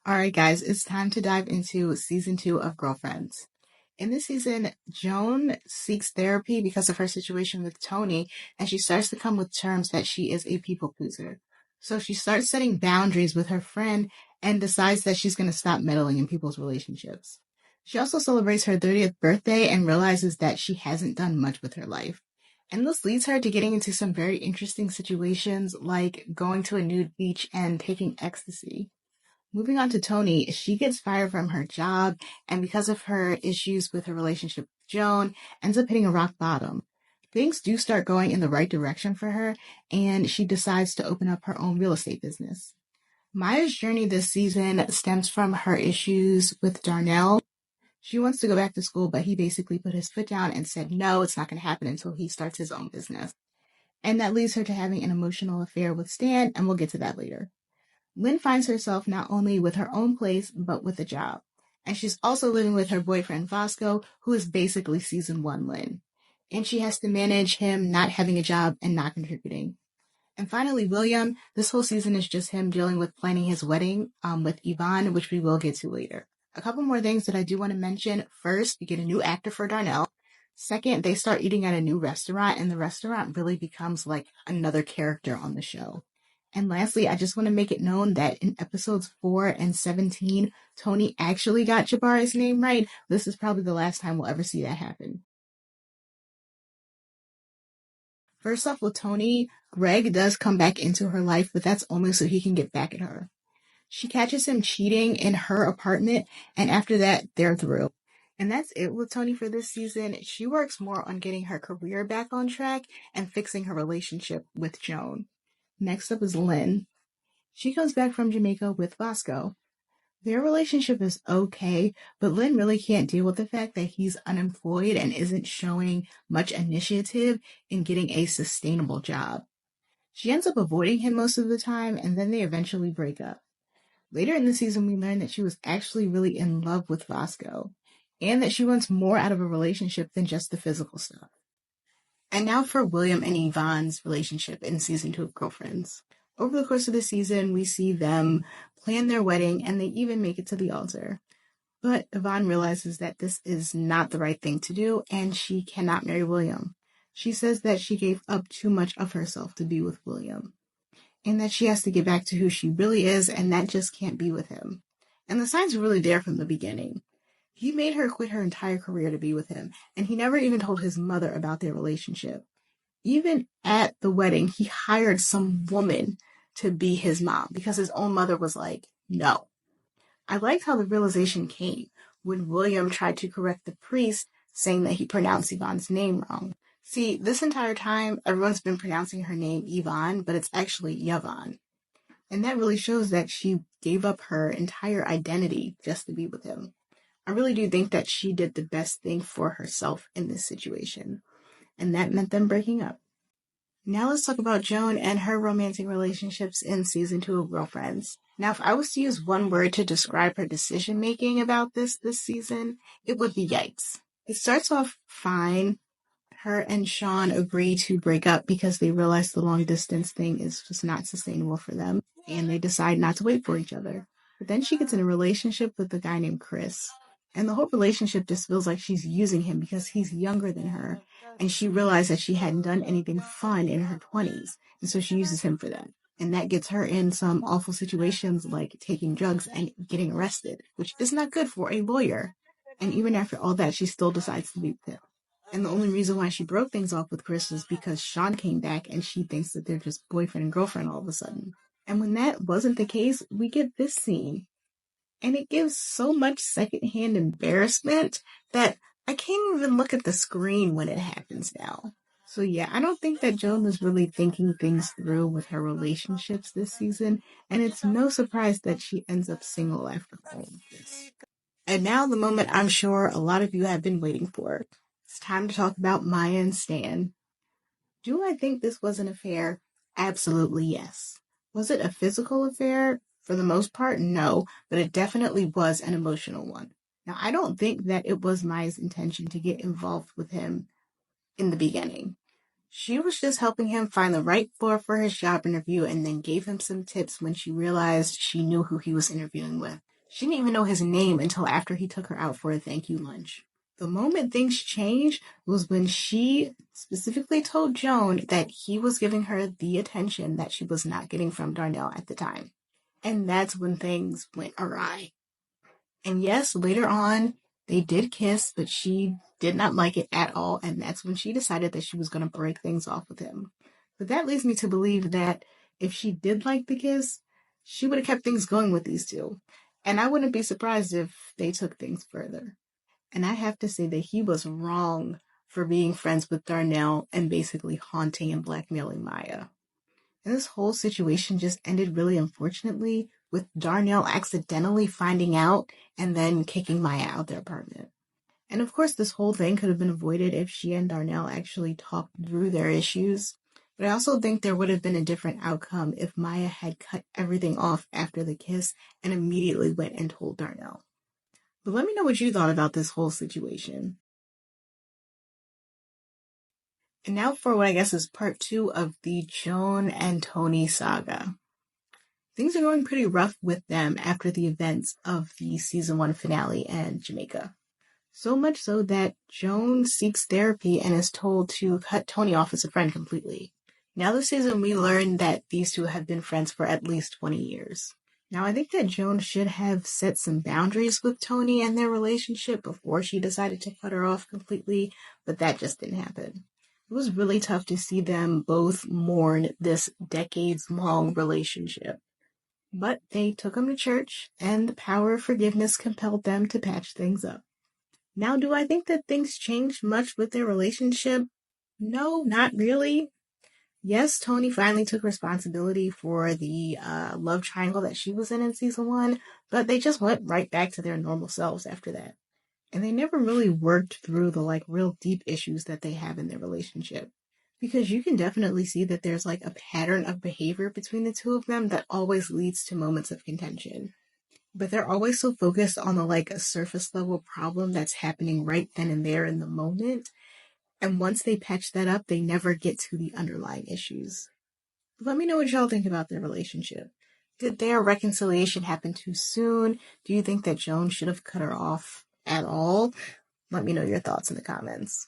All right, guys, it's time to dive into season 2 of Girlfriends. In this season, Joan seeks therapy because of her situation with Tony, and she starts to come with terms that she is a people pleaser. So she starts setting boundaries with her friend and decides that she's going to stop meddling in people's relationships. She also celebrates her 30th birthday and realizes that she hasn't done much with her life. And this leads her to getting into some very interesting situations like going to a nude beach and taking ecstasy. Moving on to Tony, she gets fired from her job, and because of her issues with her relationship with Joan, ends up hitting a rock bottom. Things do start going in the right direction for her, and she decides to open up her own real estate business. Maya's journey this season stems from her issues with Darnell. She wants to go back to school, but he basically put his foot down and said, no, it's not going to happen until he starts his own business. And that leads her to having an emotional affair with Stan, and we'll get to that later. Lynn finds herself not only with her own place, but with a job. And she's also living with her boyfriend Vasco, who is basically season 1 Lynn. And she has to manage him not having a job and not contributing. And finally, William, this whole season is just him dealing with planning his wedding with Yvonne, which we will get to later. A couple more things that I do want to mention. First, we get a new actor for Darnell. Second, they start eating at a new restaurant, and the restaurant really becomes like another character on the show. And lastly, I just want to make it known that in episodes 4 and 17, Tony actually got Jabari's name right. This is probably the last time we'll ever see that happen. First off, with Tony, Greg does come back into her life, but that's only so he can get back at her. She catches him cheating in her apartment, and after that, they're through. And that's it with Tony for this season. She works more on getting her career back on track and fixing her relationship with Joan. Next up is Lynn. She comes back from Jamaica with Vasco. Their relationship is okay, but Lynn really can't deal with the fact that he's unemployed and isn't showing much initiative in getting a sustainable job. She ends up avoiding him most of the time, and then they eventually break up. Later in the season, we learn that she was actually really in love with Vasco, and that she wants more out of a relationship than just the physical stuff. And now for William and Yvonne's relationship in season 2 of Girlfriends. Over the course of the season, we see them plan their wedding, and they even make it to the altar. But Yvonne realizes that this is not the right thing to do, and she cannot marry William. She says that she gave up too much of herself to be with William, and that she has to get back to who she really is, and that just can't be with him. And the signs were really there from the beginning. He made her quit her entire career to be with him, and he never even told his mother about their relationship. Even at the wedding, he hired some woman to be his mom because his own mother was like, no. I liked how the realization came when William tried to correct the priest, saying that he pronounced Yvonne's name wrong. See, this entire time, everyone's been pronouncing her name Yvonne, but it's actually Yvonne. And that really shows that she gave up her entire identity just to be with him. I really do think that she did the best thing for herself in this situation. And that meant them breaking up. Now let's talk about Joan and her romantic relationships in season 2 of Girlfriends. Now, if I was to use one word to describe her decision-making about this season, it would be yikes. It starts off fine. Her and Sean agree to break up because they realize the long-distance thing is just not sustainable for them, and they decide not to wait for each other. But then she gets in a relationship with a guy named Chris, and the whole relationship just feels like she's using him because he's younger than her, and she realized that she hadn't done anything fun in her 20s, and so she uses him for that. And that gets her in some awful situations like taking drugs and getting arrested, which is not good for a lawyer. And even after all that, she still decides to be with him. And the only reason why she broke things off with Chris was because Sean came back and she thinks that they're just boyfriend and girlfriend all of a sudden. And when that wasn't the case, we get this scene. And it gives so much secondhand embarrassment that I can't even look at the screen when it happens now. So yeah, I don't think that Joan was really thinking things through with her relationships this season, and it's no surprise that she ends up single after all of this. And now the moment I'm sure a lot of you have been waiting for. It's time to talk about Maya and Stan. Do I think this was an affair? Absolutely yes. Was it a physical affair? For the most part, no, but it definitely was an emotional one. Now, I don't think that it was Maya's intention to get involved with him in the beginning. She was just helping him find the right floor for his job interview and then gave him some tips when she realized she knew who he was interviewing with. She didn't even know his name until after he took her out for a thank you lunch. The moment things changed was when she specifically told Joan that he was giving her the attention that she was not getting from Darnell at the time. And that's when things went awry. And yes, later on, they did kiss, but she did not like it at all. And that's when she decided that she was going to break things off with him. But that leads me to believe that if she did like the kiss, she would have kept things going with these two. And I wouldn't be surprised if they took things further. And I have to say that he was wrong for being friends with Darnell and basically haunting and blackmailing Maya. And this whole situation just ended really unfortunately with Darnell accidentally finding out and then kicking Maya out of their apartment. And of course, this whole thing could have been avoided if she and Darnell actually talked through their issues. But I also think there would have been a different outcome if Maya had cut everything off after the kiss and immediately went and told Darnell. But let me know what you thought about this whole situation. And now for what I guess is part 2 of the Joan and Tony saga. Things are going pretty rough with them after the events of the season 1 finale in Jamaica. So much so that Joan seeks therapy and is told to cut Tony off as a friend completely. Now this season we learn that these two have been friends for at least 20 years. Now I think that Joan should have set some boundaries with Tony and their relationship before she decided to cut her off completely, but that just didn't happen. It was really tough to see them both mourn this decades-long relationship. But they took him to church, and the power of forgiveness compelled them to patch things up. Now, do I think that things changed much with their relationship? No, not really. Yes, Tony finally took responsibility for the love triangle that she was in season 1, but they just went right back to their normal selves after that. And they never really worked through the real deep issues that they have in their relationship. Because you can definitely see that there's a pattern of behavior between the two of them that always leads to moments of contention. But they're always so focused on a surface level problem that's happening right then and there in the moment. And once they patch that up, they never get to the underlying issues. Let me know what y'all think about their relationship. Did their reconciliation happen too soon? Do you think that Joan should have cut her off at all? Let me know your thoughts in the comments.